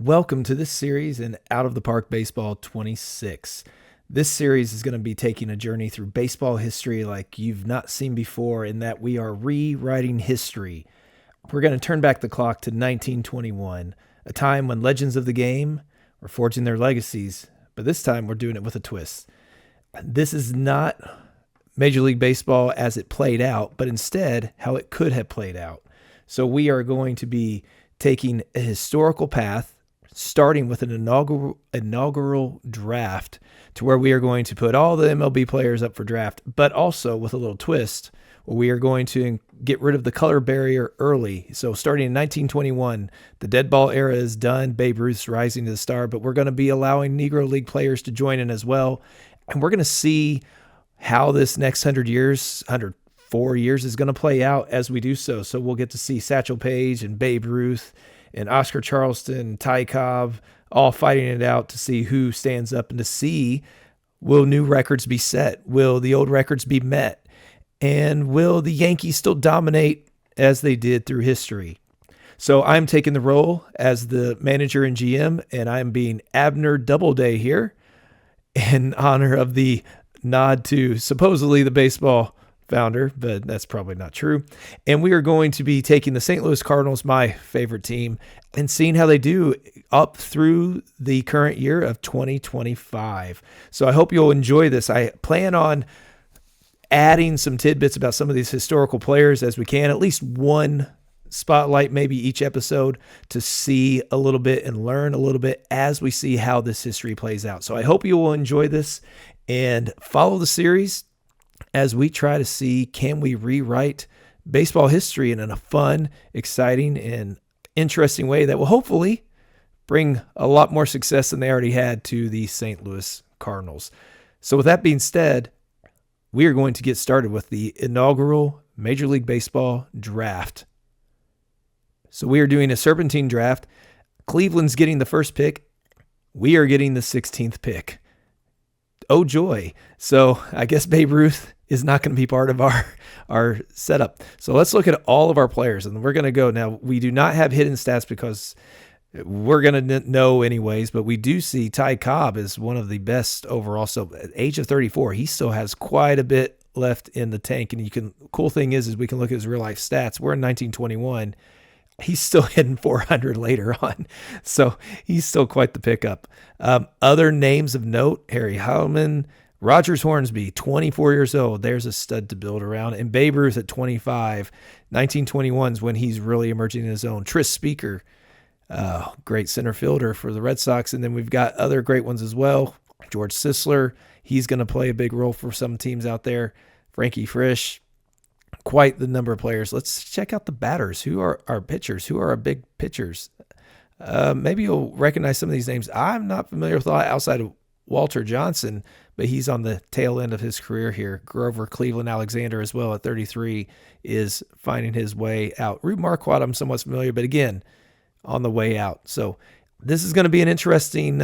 Welcome to this series in Out of the Park Baseball 26. This series is going to be taking a journey through baseball history like you've not seen before, in that we are rewriting history. We're going to turn back the clock to 1921, a time when legends of the game were forging their legacies, but this time we're doing it with a twist. This is not Major League Baseball as it played out, but instead how it could have played out. So we are going to be taking a historical path, starting with an inaugural draft, to where we are going to put all the MLB players up for draft, but also with a little twist, where we are going to get rid of the color barrier early. So starting in 1921, the dead ball era is done. Babe Ruth's rising to the star, but we're going to be allowing Negro League players to join in as well. And we're going to see how this next 104 years is going to play out as we do so. So we'll get to see Satchel Paige and Babe Ruth and Oscar Charleston, Ty Cobb, all fighting it out to see who stands up and to see, will new records be set? Will the old records be met? And will the Yankees still dominate as they did through history? So I'm taking the role as the manager and GM, and I'm being Abner Doubleday here in honor of the nod to supposedly the baseball founder, but that's probably not true. And we are going to be taking the St. Louis Cardinals, my favorite team, and seeing how they do up through the current year of 2025. So I hope you'll enjoy this. I plan on adding some tidbits about some of these historical players as we can, at least one spotlight maybe each episode, to see a little bit and learn a little bit as we see how this history plays out. So I hope you will enjoy this and follow the series as we try to see, can we rewrite baseball history in a fun, exciting, and interesting way that will hopefully bring a lot more success than they already had to the St. Louis Cardinals. So with that being said, we are going to get started with the inaugural Major League Baseball draft. So we are doing a serpentine draft. Cleveland's getting the first pick. We are getting the 16th pick. Oh, joy. So I guess Babe Ruth is not going to be part of our setup. So let's look at all of our players, and we're going to go. Now, we do not have hidden stats because we're going to know anyways, but we do see Ty Cobb is one of the best overall. So at age of 34, he still has quite a bit left in the tank. And cool thing is we can look at his real life stats. We're in 1921. He's still hitting 400 later on. So he's still quite the pickup. Other names of note: Harry Heilmann, Rogers Hornsby, 24 years old. There's a stud to build around. And Babe Ruth at 25. 1921 is when he's really emerging in his own. Tris Speaker, great center fielder for the Red Sox. And then we've got other great ones as well. George Sisler, he's going to play a big role for some teams out there. Frankie Frisch, quite the number of players. Let's check out the batters. Who are our pitchers? Who are our big pitchers? Maybe you'll recognize some of these names. I'm not familiar with outside of Walter Johnson, but he's on the tail end of his career here. Grover Cleveland Alexander as well at 33 is finding his way out. Rube Marquardt, I'm somewhat familiar, but again, on the way out. So this is going to be an interesting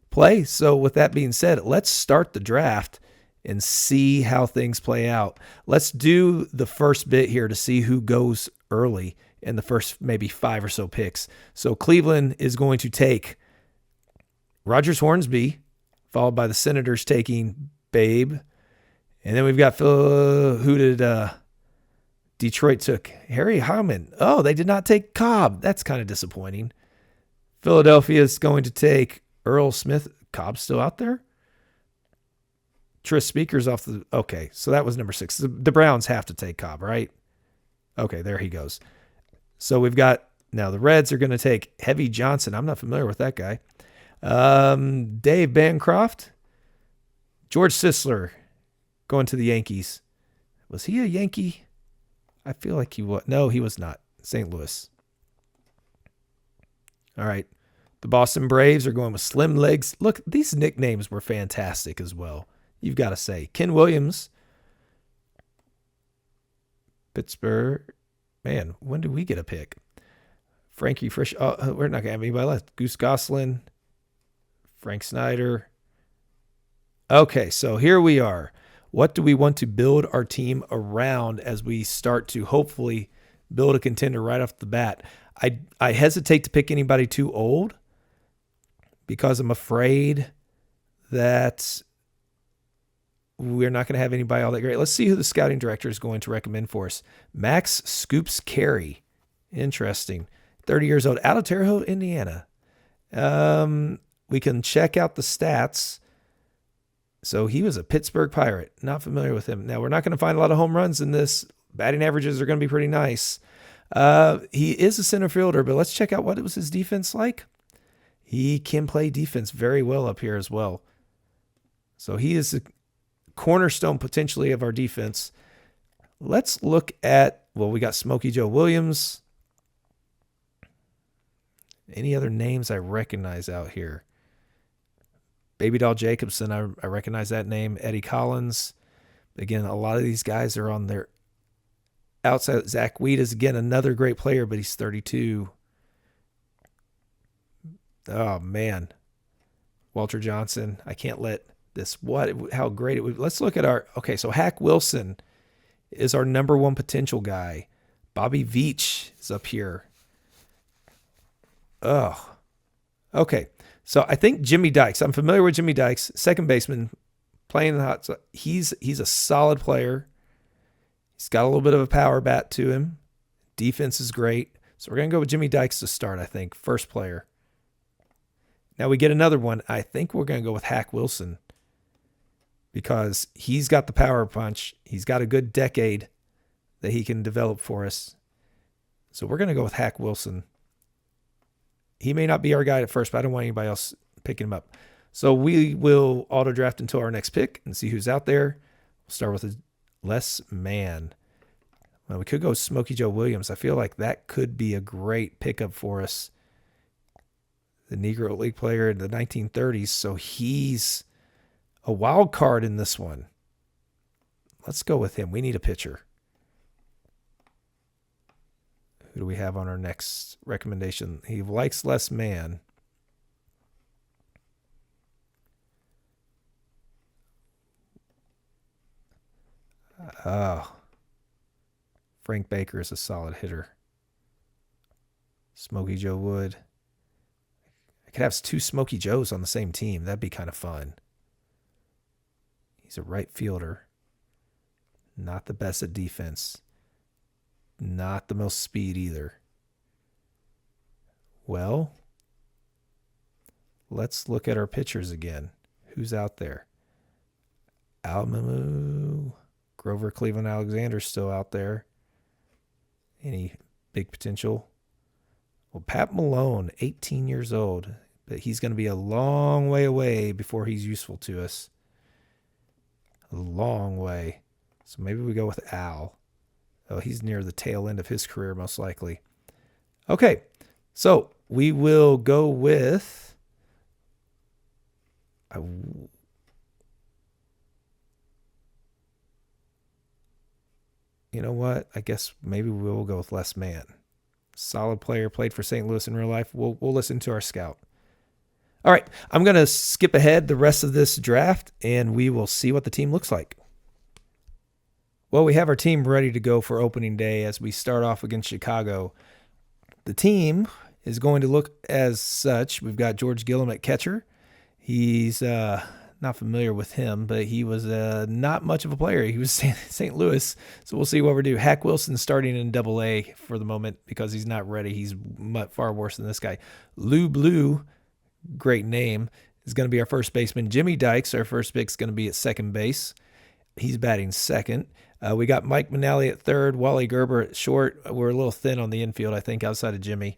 play. So with that being said, let's start the draft and see how things play out. Let's do the first bit here to see who goes early in the first maybe 5 or so picks. So Cleveland is going to take Rogers Hornsby, followed by the Senators taking Babe. And then we've got who did Detroit took? Harry Heilmann. Oh, they did not take Cobb. That's kind of disappointing. Philadelphia is going to take Earl Smith. Cobb's still out there? Tris Speaker's off the... Okay, so that was number 6. The Browns have to take Cobb, right? Okay, there he goes. So we've got... Now the Reds are going to take Heavy Johnson. I'm not familiar with that guy. Dave Bancroft. George Sisler going to the Yankees. Was he a Yankee? I feel like he was. No, he was not. St. Louis. All right. The Boston Braves are going with Slim Legs. Look, these nicknames were fantastic as well. You've got to say. Ken Williams. Pittsburgh. Man, when do we get a pick? Frankie Frisch. Oh, we're not going to have anybody left. Goose Goslin. Frank Snyder. Okay, so here we are. What do we want to build our team around as we start to hopefully build a contender right off the bat? I hesitate to pick anybody too old because I'm afraid that we're not going to have anybody all that great. Let's see who the scouting director is going to recommend for us. Max Scoops Carey. Interesting. 30 years old, out of Terre Haute, Indiana. We can check out the stats. So he was a Pittsburgh Pirate. Not familiar with him. Now, we're not going to find a lot of home runs in this. Batting averages are going to be pretty nice. He is a center fielder, but let's check out what was his defense like. He can play defense very well up here as well. So he is the cornerstone potentially of our defense. Let's look at, well, we got Smokey Joe Williams. Any other names I recognize out here? Baby Doll Jacobson, I recognize that name. Eddie Collins. Again, a lot of these guys are on their outside. Zach Weed is, again, another great player, but he's 32. Oh, man. Walter Johnson. I can't let this, how great it would. Let's look at okay, so Hack Wilson is our number one potential guy. Bobby Veach is up here. Oh, okay. So I think Jimmy Dykes. I'm familiar with Jimmy Dykes, second baseman, playing the hot. So he's a solid player. He's got a little bit of a power bat to him. Defense is great. So we're gonna go with Jimmy Dykes to start. I think first player. Now we get another one. I think we're gonna go with Hack Wilson because he's got the power punch. He's got a good decade that he can develop for us. So we're gonna go with Hack Wilson. He may not be our guy at first, but I don't want anybody else picking him up. So we will auto draft until our next pick and see who's out there. We'll start with Les Mann. Well, we could go Smokey Joe Williams. I feel like that could be a great pickup for us. The Negro League player in the 1930s. So he's a wild card in this one. Let's go with him. We need a pitcher. Who do we have on our next recommendation? He likes Les Mann. Frank Baker is a solid hitter. Smokey Joe Wood. I could have two Smokey Joes on the same team. That'd be kind of fun. He's a right fielder. Not the best at defense. Not the most speed either. Well, let's look at our pitchers again. Who's out there? Almamu, Grover Cleveland Alexander's still out there. Any big potential? Well, Pat Malone, 18 years old, but he's going to be a long way away before he's useful to us. A long way. So maybe we go with Al. Oh, he's near the tail end of his career, most likely. Okay, so we will go with... You know what? I guess maybe we'll go with Les Mann. Solid player, played for St. Louis in real life. We'll listen to our scout. All right, I'm going to skip ahead the rest of this draft, and we will see what the team looks like. Well, we have our team ready to go for opening day as we start off against Chicago. The team is going to look as such. We've got George Gillum at catcher. He's not familiar with him, but he was not much of a player. He was St. Louis, so we'll see what we do. Hack Wilson starting in Double-A for the moment because he's not ready. He's far worse than this guy. Lou Blue, great name, is going to be our first baseman. Jimmy Dykes, our first pick, is going to be at second base. He's batting second. We got Mike Manali at third, Wally Gerber at short. We're a little thin on the infield, I think, outside of Jimmy.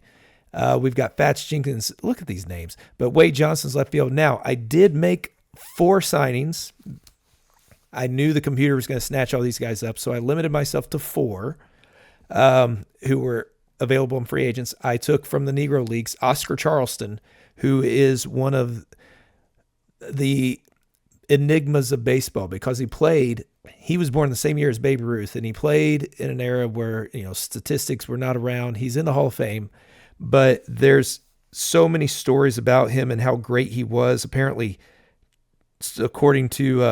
We've got Fats Jenkins. Look at these names. But Wade Johnson's left field. Now, I did make 4 signings. I knew the computer was going to snatch all these guys up, so I limited myself to 4 who were available in free agents. I took from the Negro Leagues Oscar Charleston, who is one of the enigmas of baseball because he was born the same year as Babe Ruth, and he played in an era where, statistics were not around. He's in the Hall of Fame, but there's so many stories about him and how great he was. Apparently, according to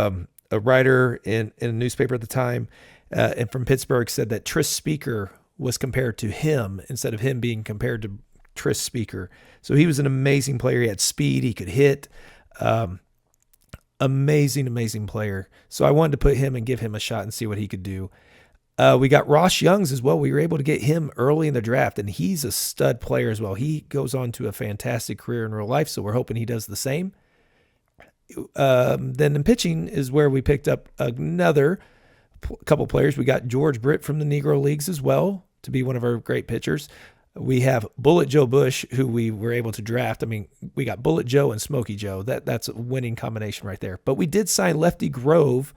a writer in a newspaper at the time, and from Pittsburgh, said that Tris Speaker was compared to him instead of him being compared Tris Speaker. So he was an amazing player. He had speed. He could hit. Amazing player. So I wanted to put him and give him a shot and see what he could do. We got Ross Youngs as well. We were able to get him early in the draft, and he's a stud player as well. He goes on to a fantastic career in real life, so we're hoping he does the same. Then in pitching is where we picked up another couple players. We got George Britt from the Negro Leagues as well to be one of our great pitchers. We have Bullet Joe Bush, who we were able to draft. I mean, we got Bullet Joe and Smokey Joe. That's a winning combination right there. But we did sign Lefty Grove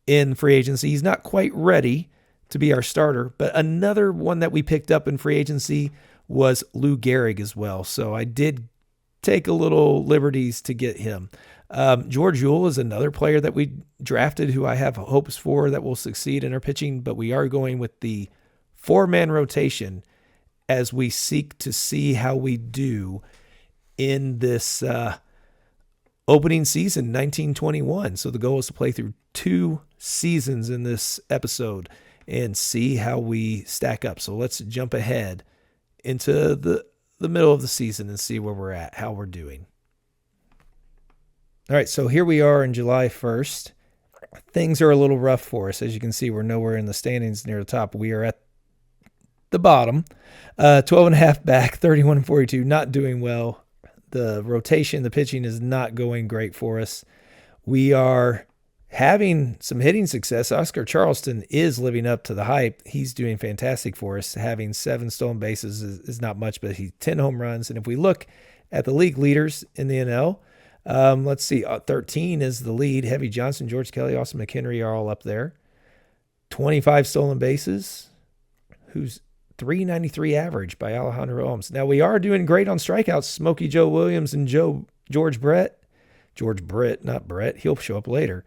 in free agency. He's not quite ready to be our starter, but another one that we picked up in free agency was Lou Gehrig as well. So I did take a little liberties to get him. George Yule is another player that we drafted who I have hopes for that will succeed in our pitching, but we are going with the 4-man rotation as we seek to see how we do in this opening season, 1921. So the goal is to play through 2 seasons in this episode and see how we stack up. So let's jump ahead into the middle of the season and see where we're at, how we're doing. All right, so here we are on July 1st. Things are a little rough for us. As you can see, we're nowhere in the standings near the top. We are at the bottom, 12.5 back, 31-42, not doing well. The rotation, the pitching is not going great for us. We are having some hitting success. Oscar Charleston is living up to the hype. He's doing fantastic for us. Having 7 stolen bases is not much, but he's 10 home runs. And if we look at the league leaders in the NL, let's see, 13 is the lead. Heavy Johnson, George Kelly, Austin McHenry are all up there. 25 stolen bases. Who's 393 average by Alejandro Ohms. Now, we are doing great on strikeouts. Smokey Joe Williams and George Britt, not Brett. He'll show up later.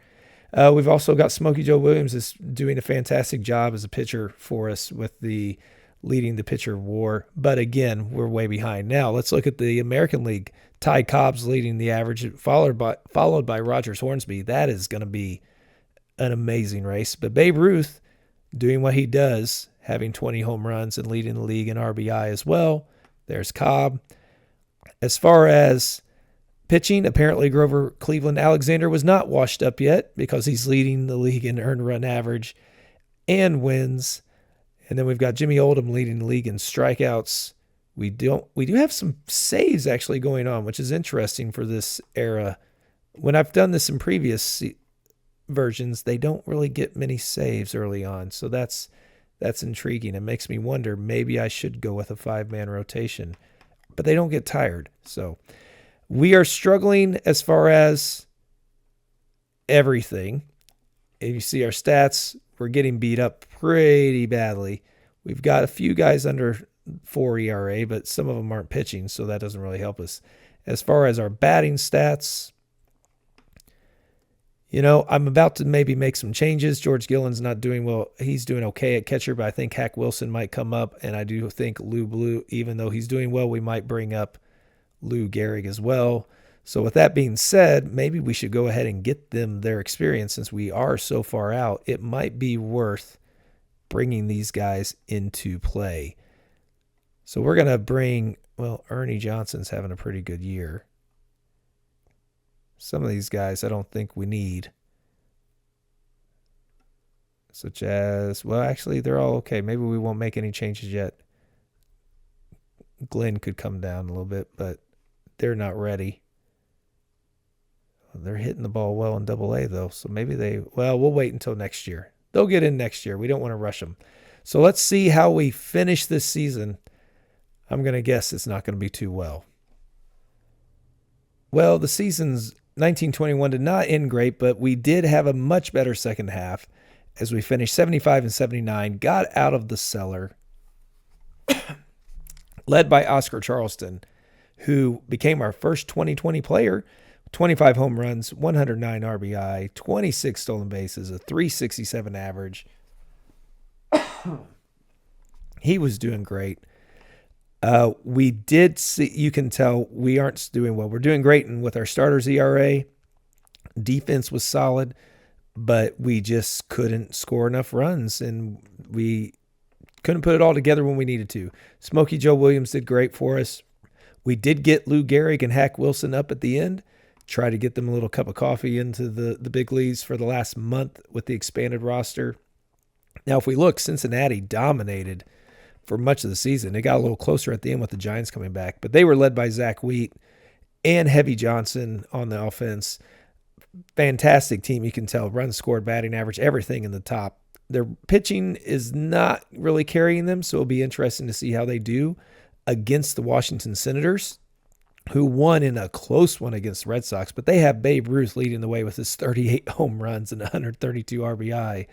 We've also got Smokey Joe Williams is doing a fantastic job as a pitcher for us with the leading the pitcher war. But again, we're way behind. Now, let's look at the American League. Ty Cobb's leading the average, followed by Rogers Hornsby. That is going to be an amazing race. But Babe Ruth doing what he does, having 20 home runs and leading the league in RBI as well. There's Cobb. As far as pitching, apparently Grover Cleveland Alexander was not washed up yet because he's leading the league in earned run average and wins. And then we've got Jimmy Oldham leading the league in strikeouts. We do have some saves actually going on, which is interesting for this era. When I've done this in previous versions, they don't really get many saves early on. So that's intriguing. It makes me wonder, maybe I should go with a 5-man rotation. But they don't get tired. So we are struggling as far as everything. If you see our stats, we're getting beat up pretty badly. We've got a few guys under 4 ERA, but some of them aren't pitching, so that doesn't really help us. As far as our batting stats, I'm about to maybe make some changes. George Gillen's not doing well. He's doing okay at catcher, but I think Hack Wilson might come up, and I do think Lou Blue, even though he's doing well, we might bring up Lou Gehrig as well. So with that being said, maybe we should go ahead and get them their experience since we are so far out. It might be worth bringing these guys into play. So we're going to bring, Ernie Johnson's having a pretty good year. Some of these guys I don't think we need. Such as, actually, they're all okay. Maybe we won't make any changes yet. Glenn could come down a little bit, but they're not ready. They're hitting the ball well in Double-A, though. So maybe we'll wait until next year. They'll get in next year. We don't want to rush them. So let's see how we finish this season. I'm going to guess it's not going to be too well. Well, the season's 1921 did not end great, but we did have a much better second half as we finished 75 and 79, got out of the cellar, led by Oscar Charleston, who became our first 2020 player, 25 home runs, 109 RBI, 26 stolen bases, a 367 average. He was doing great. We did see, you can tell we aren't doing well. We're doing great with our starters ERA. Defense was solid, but we just couldn't score enough runs, and we couldn't put it all together when we needed to. Smokey Joe Williams did great for us. We did get Lou Gehrig and Hack Wilson up at the end. Try to get them a little cup of coffee into the big leagues for the last month with the expanded roster. Now, if we look, Cincinnati dominated for much of the season. It got a little closer at the end with the Giants coming back, but they were led by Zach Wheat and Heavy Johnson on the offense. Fantastic team, you can tell. Runs scored, batting average, everything in the top. Their pitching is not really carrying them, so it'll be interesting to see how they do against the Washington Senators, who won in a close one against the Red Sox, but they have Babe Ruth leading the way with his 38 home runs and 132 RBI.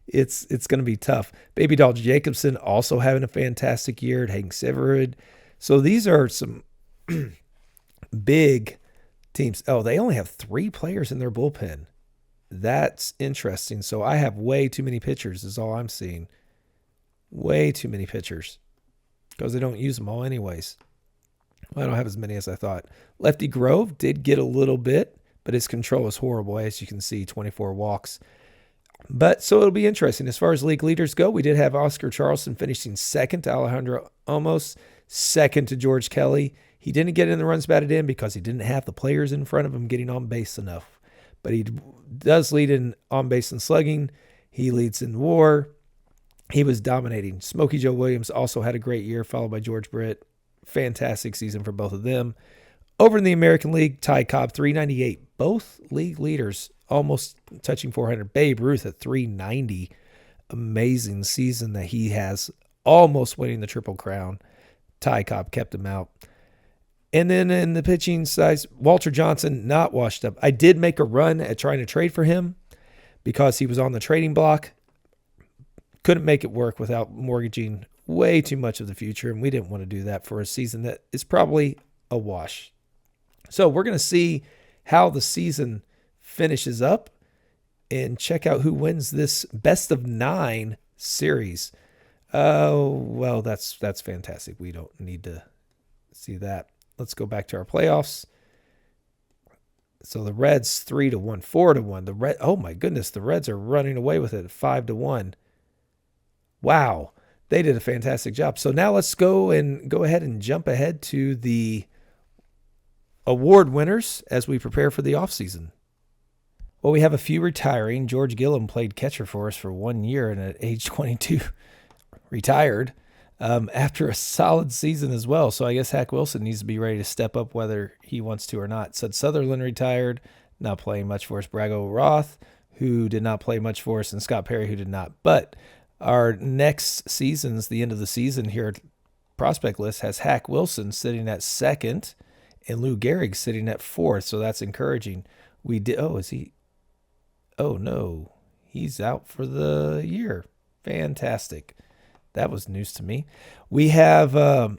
It's going to be tough. Baby Doll Jacobson also having a fantastic year. Hank Severud. So these are some big teams. Oh, they only have 3 players in their bullpen. That's interesting. So I have way too many pitchers is all I'm seeing. Way too many pitchers because they don't use them all anyways. Well, I don't have as many as I thought. Lefty Grove did get a little bit, but his control is horrible. As you can see, 24 walks. But so it'll be interesting. As far as league leaders go, we did have Oscar Charleston finishing second to Alejandro Olmos, second to George Kelly. He didn't get in the runs batted in because he didn't have the players in front of him getting on base enough. But he does lead in on base and slugging. He leads in WAR. He was dominating. Smokey Joe Williams also had a great year, followed by George Britt. Fantastic season for both of them. Over in the American League, Ty Cobb, 398. Both league leaders almost touching 400. Babe Ruth at 390. Amazing season that he has, almost winning the Triple Crown. Ty Cobb kept him out. And then in the pitching side, Walter Johnson, not washed up. I did make a run at trying to trade for him because he was on the trading block. Couldn't make it work without mortgaging way too much of the future, and we didn't want to do that for a season that is probably a wash. So we're going to see how the season finishes up and check out who wins this best of 9 series. Oh, well, that's fantastic. We don't need to see that. Let's go back to our playoffs. So the Reds 3-1, 4-1. Oh my goodness, the Reds are running away with it 5-1. Wow, they did a fantastic job. So now let's go ahead and jump ahead to the award winners as we prepare for the offseason. Well, we have a few retiring. George Gillum played catcher for us for 1 year and at age 22 retired after a solid season as well. So I guess Hack Wilson needs to be ready to step up whether he wants to or not. Sud Sutherland retired, not playing much for us. Brago Roth, who did not play much for us, and Scott Perry, who did not. But our next season's, the end of the season here at Prospect List, has Hack Wilson sitting at second and Lou Gehrig sitting at fourth. So that's encouraging. Oh, no, he's out for the year. Fantastic. That was news to me. We did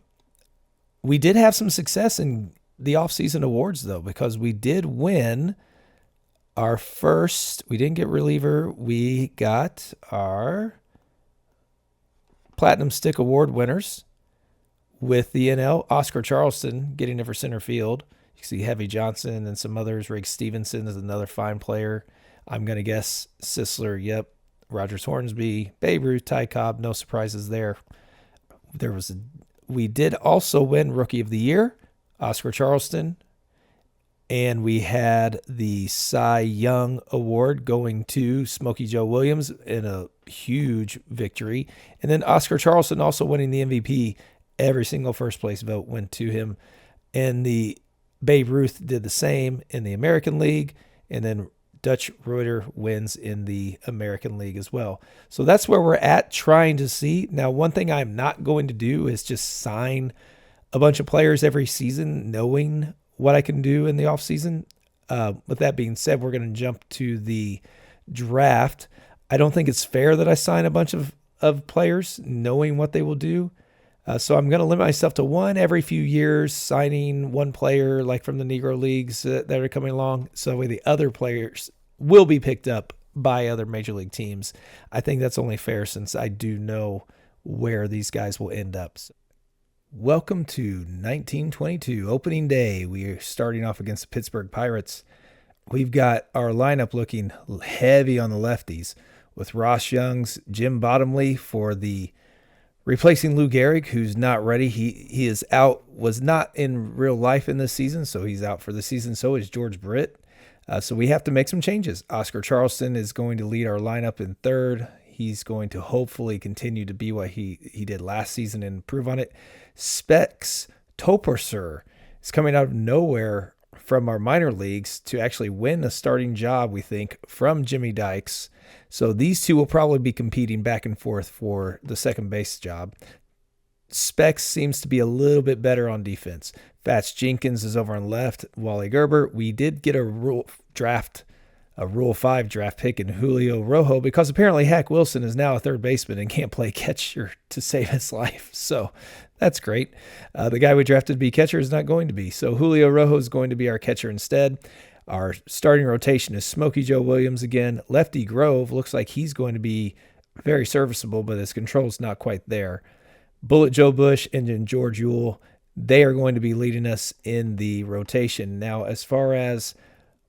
have some success in the offseason awards, though, because we did win our first. We didn't get reliever. We got our Platinum Stick Award winners with the NL. Oscar Charleston getting it for center field. You can see Heavy Johnson and some others. Rick Stevenson is another fine player. I'm going to guess Sisler, yep. Rogers Hornsby, Babe Ruth, Ty Cobb, no surprises there. We did also win Rookie of the Year, Oscar Charleston, and we had the Cy Young Award going to Smokey Joe Williams in a huge victory. And then Oscar Charleston also winning the MVP. Every single first place vote went to him. And the Babe Ruth did the same in the American League, and then Dutch Reuter wins in the American League as well. So that's where we're at, trying to see. Now, one thing I'm not going to do is just sign a bunch of players every season knowing what I can do in the offseason. With that being said, we're going to jump to the draft. I don't think it's fair that I sign a bunch of players knowing what they will do. So I'm going to limit myself to one every few years, signing one player like from the Negro Leagues that are coming along. So that way the other players will be picked up by other major league teams. I think that's only fair since I do know where these guys will end up. So, welcome to 1922, opening day. We are starting off against the Pittsburgh Pirates. We've got our lineup looking heavy on the lefties with Ross Youngs, Jim Bottomley for the Replacing Lou Gehrig, who's not ready. He is out, was not in real life in this season, so he's out for the season. So is George Britt. So we have to make some changes. Oscar Charleston is going to lead our lineup in third. He's going to hopefully continue to be what he did last season and improve on it. Specs Toperser is coming out of nowhere from our minor leagues to actually win a starting job, we think, from Jimmy Dykes. So these two will probably be competing back and forth for the second base job. Specs seems to be a little bit better on defense. Fats Jenkins is over on left. Wally Gerber. We did get a Rule 5 draft pick in Julio Rojo because apparently Hack Wilson is now a third baseman and can't play catcher to save his life. So that's great. The guy we drafted to be catcher is not going to be. So Julio Rojo is going to be our catcher instead. Our starting rotation is Smokey Joe Williams again. Lefty Grove looks like he's going to be very serviceable, but his control's not quite there. Bullet Joe Bush and then George Ewell, they are going to be leading us in the rotation. Now, as far as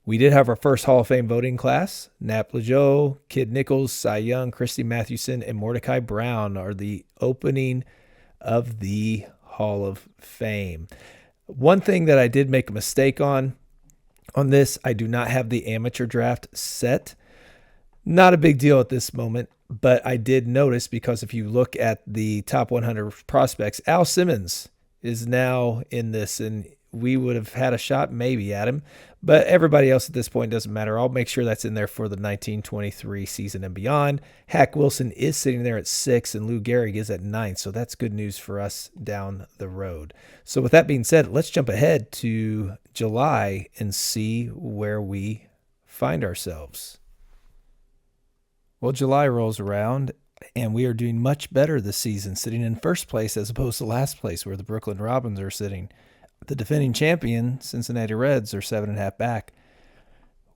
we did have our first Hall of Fame voting class, Nap Lajoie, Kid Nichols, Cy Young, Christy Mathewson, and Mordecai Brown are the opening of the Hall of Fame. One thing that I did make a mistake on this, I do not have the amateur draft set. Not a big deal at this moment, but I did notice because if you look at the top 100 prospects, Al Simmons is now in this, and we would have had a shot maybe at him, but everybody else at this point doesn't matter. I'll make sure that's in there for the 1923 season and beyond. Hack Wilson is sitting there at 6, and Lou Gehrig is at 9, so that's good news for us down the road. So with that being said, let's jump ahead to July and see where we find ourselves. Well, July rolls around, and we are doing much better this season, sitting in first place as opposed to last place where the Brooklyn Robins are sitting. The defending champion, Cincinnati Reds, are 7.5 back.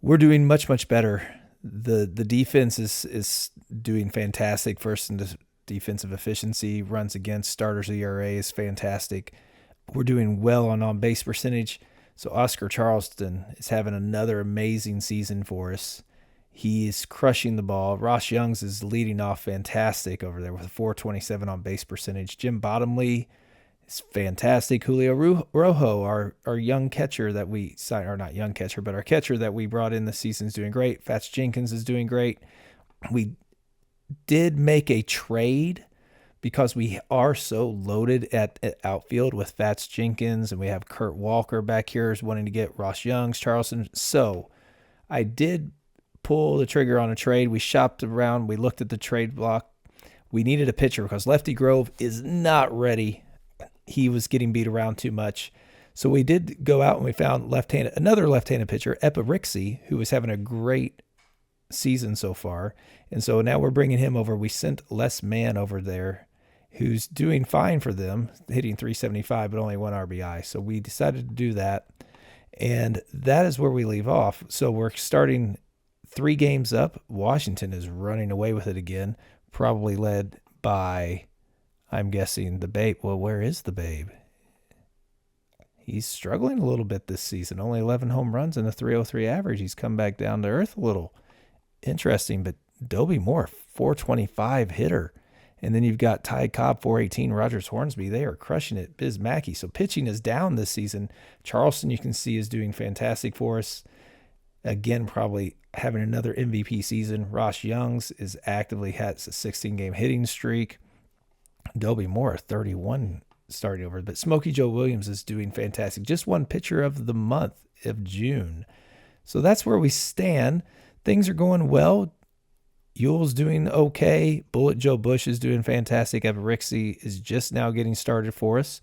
We're doing much, much better. The defense is doing fantastic. First in defensive efficiency, runs against, starters ERA is fantastic. We're doing well on base percentage. So Oscar Charleston is having another amazing season for us. He is crushing the ball. Ross Youngs is leading off fantastic over there with a 427 on base percentage. Jim Bottomley is fantastic. Julio Rojo, our young catcher that we signed, or not young catcher, but our catcher that we brought in this season is doing great. Fats Jenkins is doing great. We did make a trade because we are so loaded at outfield with Fats Jenkins, and we have Kurt Walker back here is wanting to get Ross Youngs, Charleston. So I did pull the trigger on a trade. We shopped around. We looked at the trade block. We needed a pitcher because Lefty Grove is not ready. He was getting beat around too much. So we did go out and we found another left-handed pitcher, Epa Rixey, who was having a great season so far. And so now we're bringing him over. We sent Les Mann over there, who's doing fine for them, hitting 375, but only 1 RBI. So we decided to do that. And that is where we leave off. So we're starting 3 games up. Washington is running away with it again, probably led by, I'm guessing, the Babe. Well, where is the Babe? He's struggling a little bit this season. Only 11 home runs and a 303 average. He's come back down to earth a little. Interesting, but Dobie Moore, 425 hitter. And then you've got Ty Cobb, 418, Rogers Hornsby. They are crushing it. Biz Mackey. So pitching is down this season. Charleston, you can see, is doing fantastic for us. Again, probably having another MVP season. Ross Youngs is actively has a 16-game hitting streak. Dobie Moore, 31 starting over. But Smokey Joe Williams is doing fantastic. Just won pitcher of the month of June. So that's where we stand. Things are going well. Ewell's doing okay. Bullet Joe Bush is doing fantastic. Evan Rixey is just now getting started for us.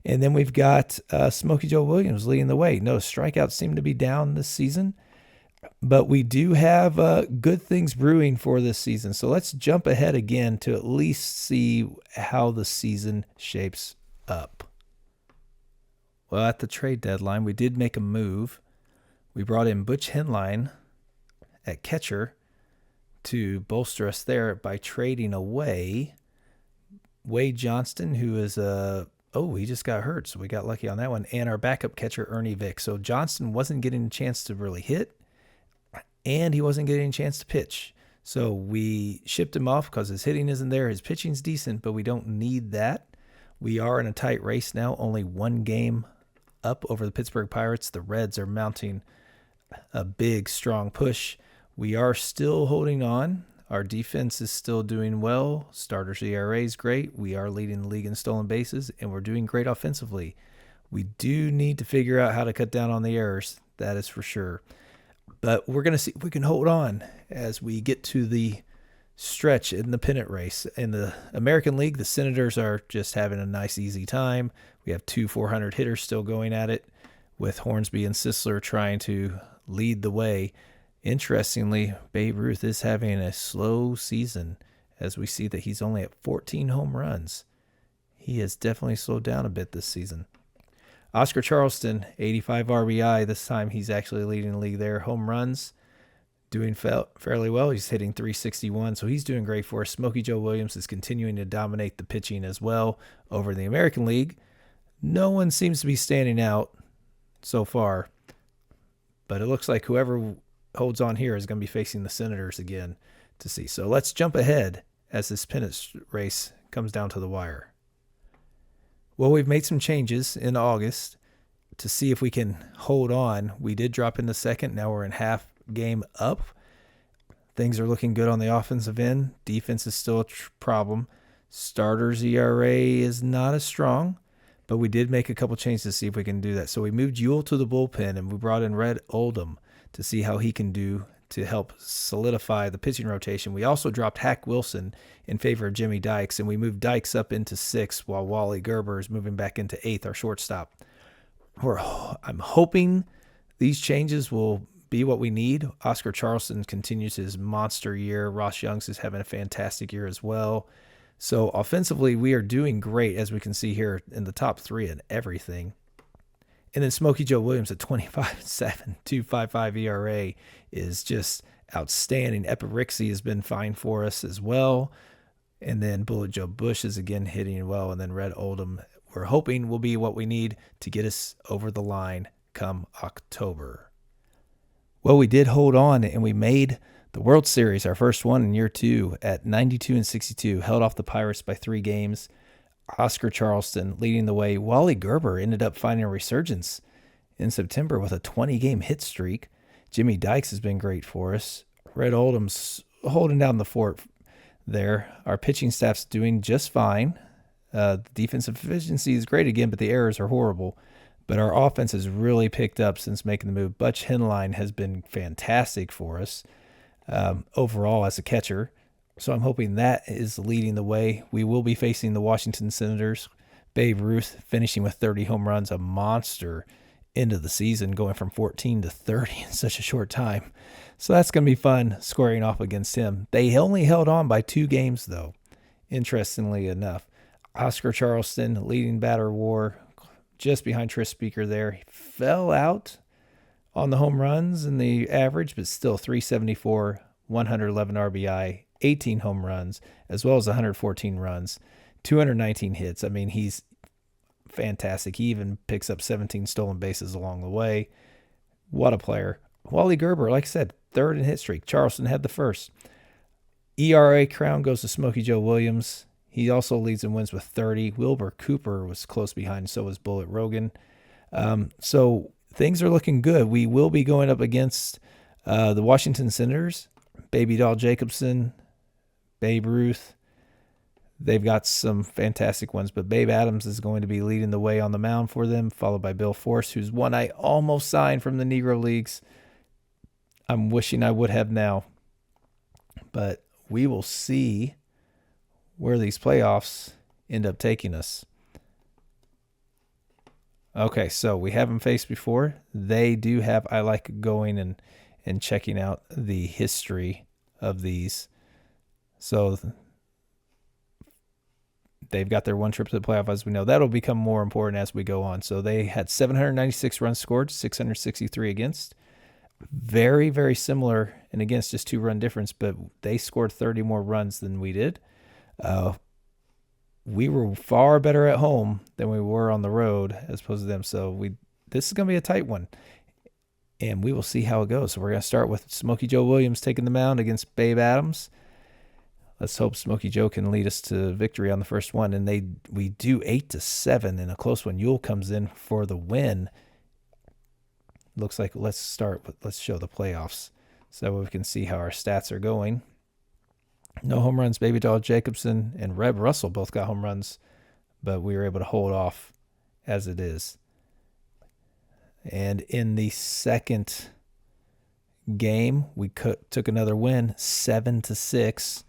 And then we've got Smokey Joe Williams leading the way. No, strikeouts seem to be down this season. But we do have good things brewing for this season. So let's jump ahead again to at least see how the season shapes up. Well, at the trade deadline, we did make a move. We brought in Butch Henline at catcher to bolster us there by trading away Wade Johnston, who is he just got hurt, so we got lucky on that one, and our backup catcher, Ernie Vick. So Johnston wasn't getting a chance to really hit, and he wasn't getting a chance to pitch. So we shipped him off because his hitting isn't there. His pitching's decent, but we don't need that. We are in a tight race now, only one game up over the Pittsburgh Pirates. The Reds are mounting a big, strong push. We are still holding on. Our defense is still doing well. Starters ERA is great. We are leading the league in stolen bases, and we're doing great offensively. We do need to figure out how to cut down on the errors. That is for sure. But we're going to see if we can hold on as we get to the stretch in the pennant race. In the American League, the Senators are just having a nice, easy time. We have 2 400 hitters still going at it, with Hornsby and Sisler trying to lead the way. Interestingly, Babe Ruth is having a slow season, as we see that he's only at 14 home runs. He has definitely slowed down a bit this season. Oscar Charleston, 85 RBI. This time he's actually leading the league there. Home runs, doing fairly well. He's hitting 361, so he's doing great for us. Smokey Joe Williams is continuing to dominate the pitching as well over in the American League. No one seems to be standing out so far, but it looks like whoever holds on here is going to be facing the Senators again to see. So let's jump ahead as this pennant race comes down to the wire. Well, we've made some changes in August to see if we can hold on. We did drop into second. Now we're in half game up. Things are looking good on the offensive end. Defense is still a problem. Starters ERA is not as strong, but we did make a couple changes to see if we can do that. So we moved Ewell to the bullpen, and we brought in Red Oldham to see how he can do to help solidify the pitching rotation. We also dropped Hack Wilson in favor of Jimmy Dykes, and we moved Dykes up into 6th while Wally Gerber is moving back into 8th, our shortstop. I'm hoping these changes will be what we need. Oscar Charleston continues his monster year. Ross Youngs is having a fantastic year as well. So offensively, we are doing great, as we can see here in the top 3 and everything. And then Smokey Joe Williams at 25.7, 2.55 ERA is just outstanding. Epirixie has been fine for us as well. And then Bullet Joe Bush is again hitting well. And then Red Oldham, we're hoping, will be what we need to get us over the line come October. Well, we did hold on, and we made the World Series, our first one in year 2, at 92-62, held off the Pirates by 3 games. Oscar Charleston leading the way. Wally Gerber ended up finding a resurgence in September with a 20-game hit streak. Jimmy Dykes has been great for us. Red Oldham's holding down the fort there. Our pitching staff's doing just fine. The defensive efficiency is great again, but the errors are horrible. But our offense has really picked up since making the move. Butch Henline has been fantastic for us overall as a catcher. So I'm hoping that is leading the way. We will be facing the Washington Senators. Babe Ruth finishing with 30 home runs, a monster into the season, going from 14 to 30 in such a short time. So that's going to be fun squaring off against him. They only held on by 2 games, though, interestingly enough. Oscar Charleston leading batter war, just behind Tris Speaker there. He fell out on the home runs and the average, but still 374, 111 RBI, 18 home runs, as well as 114 runs, 219 hits. I mean, he's fantastic. He even picks up 17 stolen bases along the way. What a player. Wally Gerber, like I said, 3rd in hit streak. Charleston had the 1st. ERA crown goes to Smokey Joe Williams. He also leads and wins with 30. Wilbur Cooper was close behind, so was Bullet Rogan. So things are looking good. We will be going up against the Washington Senators, Baby Doll Jacobson, Babe Ruth. They've got some fantastic ones, but Babe Adams is going to be leading the way on the mound for them, followed by Bill Force, who's one I almost signed from the Negro Leagues. I'm wishing I would have now. But we will see where these playoffs end up taking us. Okay, so we haven't faced before. They do have, I like going and checking out the history of these. So they've got their one trip to the playoff, as we know. That'll become more important as we go on. So they had 796 runs scored, 663 against. Very, very similar and against, just 2-run difference, but they scored 30 more runs than we did. We were far better at home than we were on the road as opposed to them. So this is going to be a tight one. and we will see how it goes. So we're going to start with Smokey Joe Williams taking the mound against Babe Adams. Let's hope Smokey Joe can lead us to victory on the first one. And we do 8-7 in a close one. Yule comes in for the win. Looks like let's show the playoffs so we can see how our stats are going. No home runs. Baby Doll Jacobson and Reb Russell both got home runs, but we were able to hold off as it is. And in the second game, we took another win, 7-6.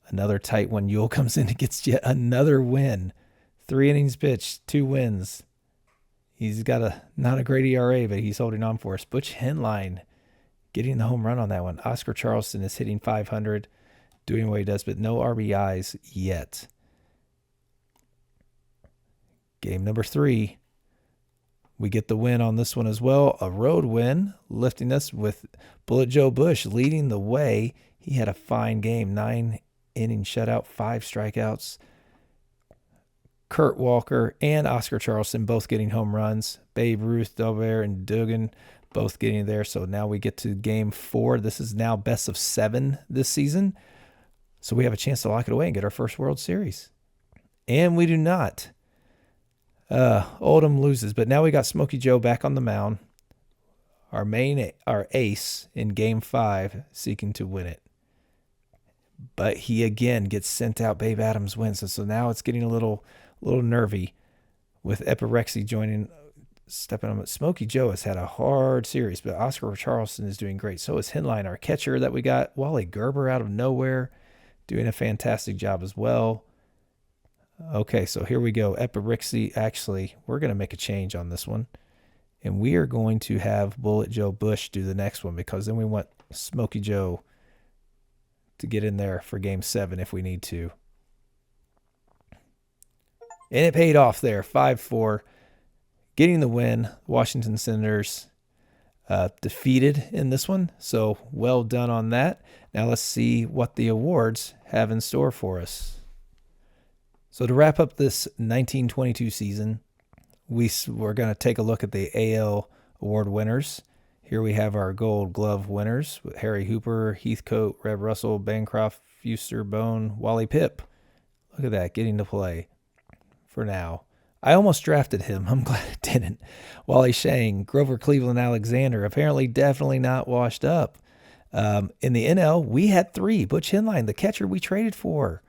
Another tight one. Yule comes in and gets yet another win. 3 innings pitched, 2 wins. He's got not a great ERA, but he's holding on for us. Butch Henline getting the home run on that one. Oscar Charleston is hitting .500, doing what he does, but no RBIs yet. Game number 3. We get the win on this one as well. A road win, lifting us with Bullet Joe Bush leading the way. He had a fine game, 9-inning shutout, 5 strikeouts. Kurt Walker and Oscar Charleston both getting home runs. Babe Ruth, Dover, and Dugan both getting there. So now we get to game 4. This is now best of 7 this season. So we have a chance to lock it away and get our first World Series. And we do not. Oldham loses, but now we got Smokey Joe back on the mound. Our ace in game 5 seeking to win it. But he again gets sent out. Babe Adams wins. So now it's getting a little nervy with Epirexy stepping on. Smokey Joe has had a hard series, but Oscar Charleston is doing great. So is Henline, our catcher that we got. Wally Gerber out of nowhere, doing a fantastic job as well. Okay, so here we go. Epirexy, actually, we're going to make a change on this one. And we are going to have Bullet Joe Bush do the next one, because then we want Smokey Joe to get in there for game 7 if we need to. And it paid off there, 5-4. Getting the win. Washington Senators defeated in this one. So well done on that. Now let's see what the awards have in store for us. So to wrap up this 1922 season, we're going to take a look at the AL award winners. Here we have our Gold Glove winners with Harry Hooper, Heathcote, Reb Russell, Bancroft, Fuster, Bone, Wally Pipp. Look at that, getting to play for now. I almost drafted him. I'm glad I didn't. Wally Shang, Grover Cleveland Alexander, apparently definitely not washed up. In the NL, we had 3. Butch Henline, the catcher we traded for.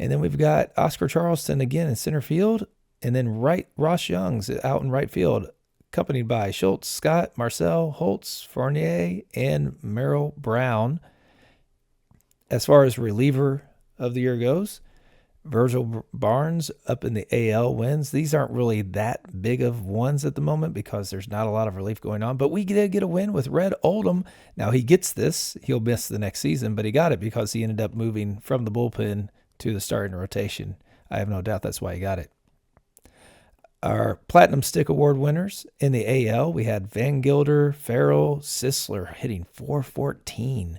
And then we've got Oscar Charleston again in center field. And then Ross Young's out in right field, accompanied by Schultz, Scott, Marcel, Holtz, Fournier, and Merrill Brown. As far as reliever of the year goes, Virgil Barnes up in the AL wins. These aren't really that big of ones at the moment because there's not a lot of relief going on. But we did get a win with Red Oldham. Now he gets this. He'll miss the next season, but he got it because he ended up moving from the bullpen to the starting rotation. I have no doubt that's why he got it. Our Platinum Stick Award winners in the AL, we had Van Gilder, Farrell, Sisler hitting .414.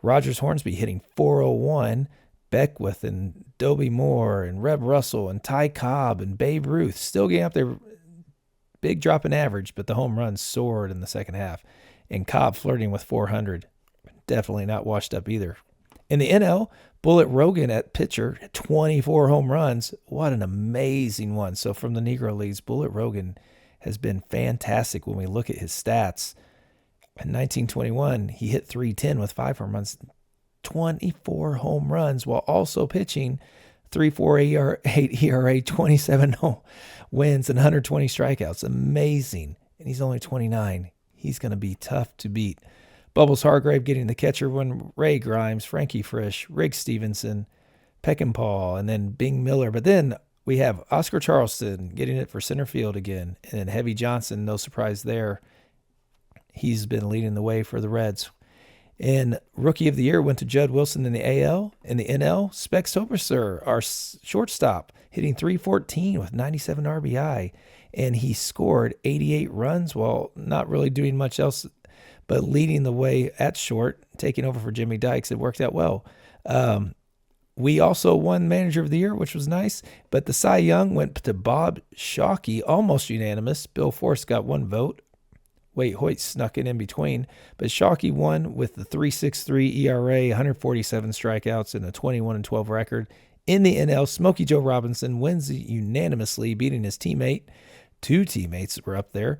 Rogers Hornsby hitting .401. Beckwith and Dobie Moore and Reb Russell and Ty Cobb and Babe Ruth still getting up there. Big drop in average, but the home runs soared in the second half. And Cobb flirting with 400. Definitely not washed up either. In the NL, Bullet Rogan at pitcher, 24 home runs. What an amazing one. So from the Negro Leagues, Bullet Rogan has been fantastic when we look at his stats. In 1921, he hit .310 with 5 home runs. 24 home runs while also pitching 3.48 ERA, 27 wins, and 120 strikeouts. Amazing. And he's only 29. He's going to be tough to beat. Bubbles Hargrave getting the catcher win. Ray Grimes, Frankie Frisch, Rick Stevenson, Peckinpah, and then Bing Miller. But then we have Oscar Charleston getting it for center field again. And then Heavy Johnson, no surprise there. He's been leading the way for the Reds. And Rookie of the Year went to Judd Wilson in the AL. In the NL, Specs Toberser, our shortstop, hitting .314 with 97 RBI. And he scored 88 runs while not really doing much else, but leading the way at short, taking over for Jimmy Dykes. It worked out well. We also won Manager of the Year, which was nice. But the Cy Young went to Bob Shockey, almost unanimous. Bill Force got 1 vote. Wade Hoyt snuck in between. But Shockey won with the 3.63 ERA, 147 strikeouts, and a 21-12 record. In the NL, Smokey Joe Robinson wins unanimously, beating his teammate. Two teammates were up there.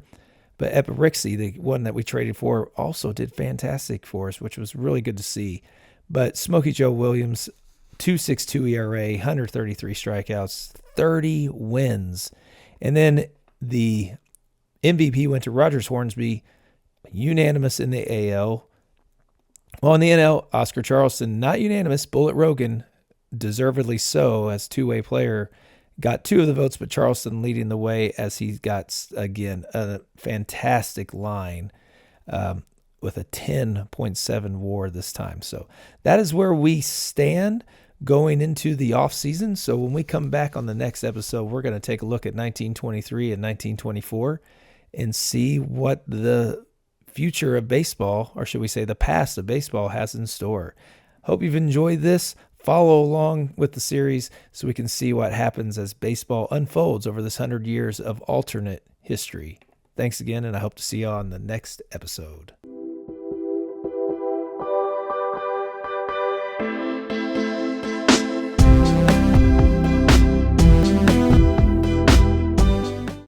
But Epirixie, the one that we traded for, also did fantastic for us, which was really good to see. But Smokey Joe Williams, 2.62 ERA, 133 strikeouts, 30 wins. And then the MVP went to Rogers Hornsby, unanimous in the AL. Well, in the NL, Oscar Charleston, not unanimous. Bullet Rogan, deservedly so, as two-way player, got 2 of the votes, but Charleston leading the way as he got, again, a fantastic line with a 10.7 WAR this time. So that is where we stand going into the offseason. So when we come back on the next episode, we're going to take a look at 1923 and 1924 and see what the future of baseball, or should we say the past of baseball, has in store. Hope you've enjoyed this. Follow along with the series so we can see what happens as baseball unfolds over this 100 years of alternate history. Thanks again, and I hope to see you on the next episode.